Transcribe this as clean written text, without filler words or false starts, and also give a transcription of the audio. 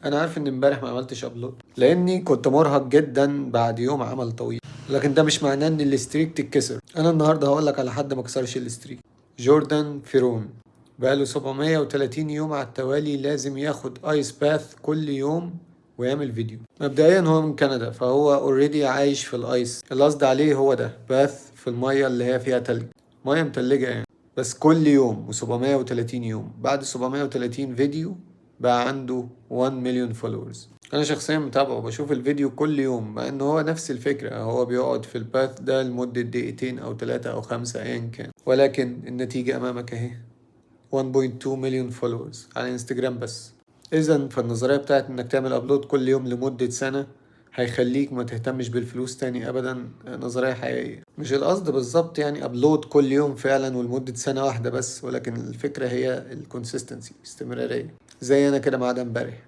انا عارف ان امبارح ما عملتش ابلود لاني كنت مرهق جدا بعد يوم عمل طويل، لكن ده مش معناه ان الاستريك تتكسر. انا النهارده هقول لك على حد ما كسرش الاستريك. جوردان فيرون بقاله 730 يوم على التوالي لازم ياخد ايس باث كل يوم ويعمل فيديو. مبدئيا هو من كندا فهو اوريدي عايش في الايس، اللي قصدي عليه هو ده باث في المية اللي هي فيها تلج، مية متلجة يعني. بس كل يوم و730 يوم، بعد 730 فيديو بقى عنده 1 مليون فولورز. انا شخصيا متابعه وبشوف الفيديو كل يوم، مع ان هو نفس الفكرة، هو بيقعد في الباث ده لمدة دقيقتين او 3 او 5 ايا كان، ولكن النتيجة امامك اهي، 1.2 مليون فولورز على انستجرام بس. اذا فالنظرية بتاعت انك تعمل ابلود كل يوم لمدة سنة هيخليك ما تهتمش بالفلوس تاني ابدا، نظرية حقيقية. مش القصد بالظبط يعني ابلود كل يوم فعلا ولمدة سنة واحدة بس، ولكن الفكرة هي الكونسيستنسي، استمرارية، زي انا كده ما عدا امبارح.